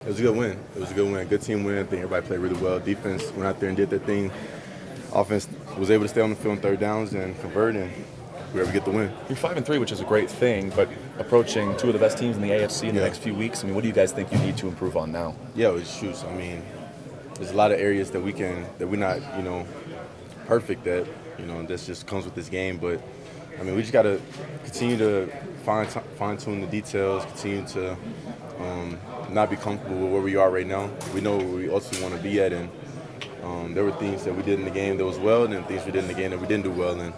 It was a good win. It was a good win. Good team win. I think everybody played really well. Defense went out there and did their thing. Offense was able to stay on the field on third downs and convert, and we were able to get the win. You're 5-3, which is a great thing, but approaching two of the best teams in the AFC in the next few weeks, I mean, what do you guys think you need to improve on now? Yeah, it's shoots. I mean, there's a lot of areas that we're not, perfect at, that just comes with this game. But I mean, we just got to continue to fine tune the details, continue to not be comfortable with where we are right now. We know where we ultimately want to be at, and there were things that we did in the game that was well, and then things we did in the game that we didn't do well. And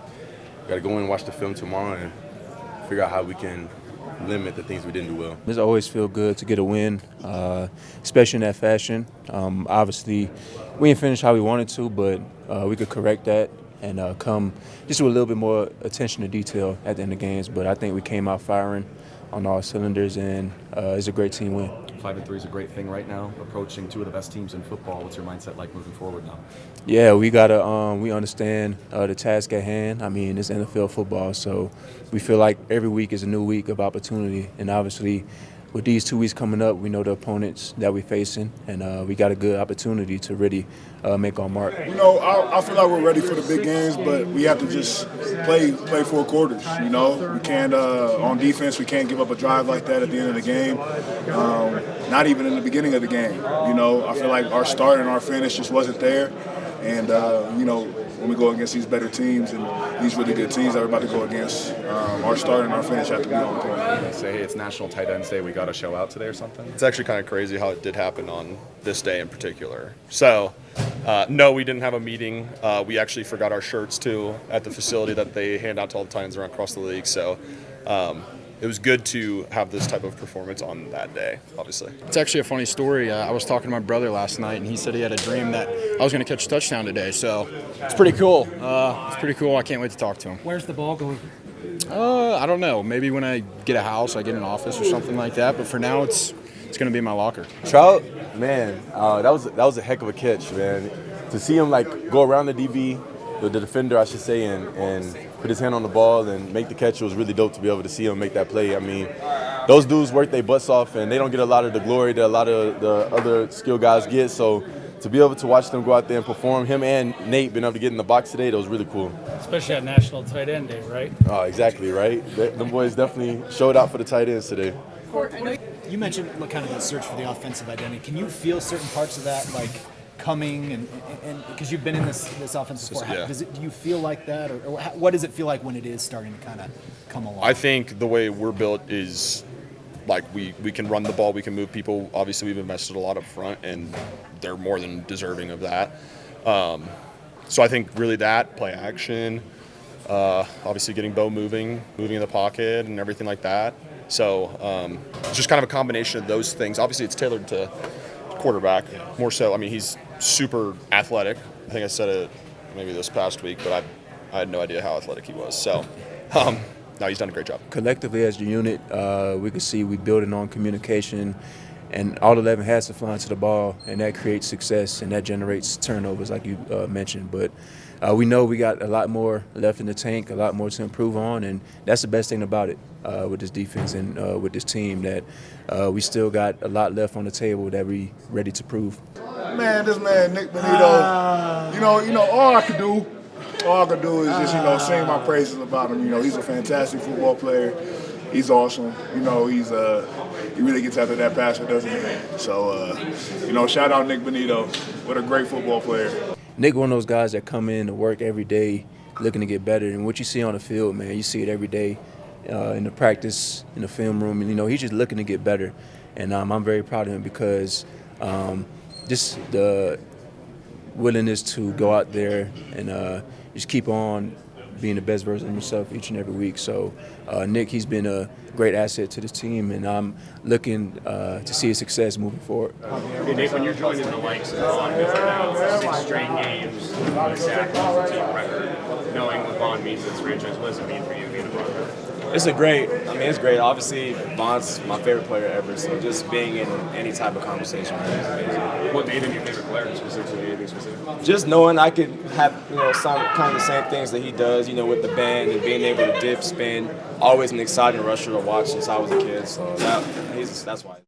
we got to go in and watch the film tomorrow and figure out how we can limit the things we didn't do well. It always feel good to get a win, especially in that fashion. Obviously, we didn't finish how we wanted to, but we could correct that and come just with a little bit more attention to detail at the end of games. But I think we came out firing on all cylinders, and it's a great team win. 5-3 is a great thing right now. Approaching two of the best teams in football, what's your mindset like moving forward now? Yeah, we gotta. We understand the task at hand. I mean, it's NFL football, so we feel like every week is a new week of opportunity. And obviously, with these 2 weeks coming up, we know the opponents that we're facing, and we got a good opportunity to really make our mark. I feel like we're ready for the big games, but we have to just play 4 quarters. We can't on defense. We can't give up a drive like that at the end of the game. Not even in the beginning of the game. I feel like our start and our finish just wasn't there. And when we go against these better teams and these really good teams that we're about to go against, our start and our finish have to be on point. Say, hey, it's National Tight Ends Day. We got to show out today or something? It's actually kind of crazy how it did happen on this day in particular. So, no, we didn't have a meeting. We actually forgot our shirts, too, at the facility that they hand out to all the tight ends around across the league. So, it was good to have this type of performance on that day, obviously. It's actually a funny story. I was talking to my brother last night, and he said he had a dream that I was going to catch a touchdown today. So it's pretty cool. I can't wait to talk to him. Where's the ball going? I don't know. Maybe when I get a house, I get an office or something like that. But for now, it's going to be in my locker. Trout, man, that was a heck of a catch, man. To see him go around the DB, the defender, I should say, and put his hand on the ball and make the catch. It was really dope to be able to see him make that play. I mean, those dudes work their butts off, and they don't get a lot of the glory that a lot of the other skill guys get. So to be able to watch them go out there and perform, him and Nate being able to get in the box today, that was really cool. Especially at National Tight End Day, right? Oh, exactly, right? Them boys definitely showed out for the tight ends today. I know you mentioned kind of the search for the offensive identity. Can you feel certain parts of that, coming and because you've been in this offensive sport, Yeah. Do you feel like that, or what does it feel like when it is starting to kind of come along? I think the way we're built is we can run the ball, we can move people. Obviously, we've invested a lot up front, and they're more than deserving of that. So I think really that, play action, obviously getting Bo moving in the pocket and everything like that. So it's just kind of a combination of those things. Obviously, it's tailored to quarterback more so. I mean, he's super athletic. I think I said it maybe this past week, but I had no idea how athletic he was. So, no, he's done a great job. Collectively as a unit, we can see we building on communication, and all 11 has to fly into the ball, and that creates success, and that generates turnovers like you mentioned. But we know we got a lot more left in the tank, a lot more to improve on, and that's the best thing about it with this defense and with this team, that we still got a lot left on the table that we ready to prove. Man, this man Nick Bonito, all I could do is just sing my praises about him. He's a fantastic football player. He's awesome. He really gets after that passer, doesn't he? So, shout out Nick Bonito. What a great football player. Nick, one of those guys that come in to work every day looking to get better. And what you see on the field, man, you see it every day in the practice, in the film room. And, he's just looking to get better. And I'm very proud of him because just the willingness to go out there and just keep on being the best version of himself each and every week. So, Nick, he's been a great asset to this team, and I'm looking to see his success moving forward. Hey, Nick, when you're joining the likes of Vaughn, who's now 6 straight games, a sack as a team record, knowing what Vaughn means to this franchise, what does it mean for you being a Bronco? It's great. Obviously, Vaughn's my favorite player ever, so just being in any type of conversation with him is amazing. What made him your favorite player specifically? Anything specific? Just knowing I could have, some kind of the same things that he does, with the bend and being able to dip, spin. Always an exciting rusher to watch since I was a kid, so that's why.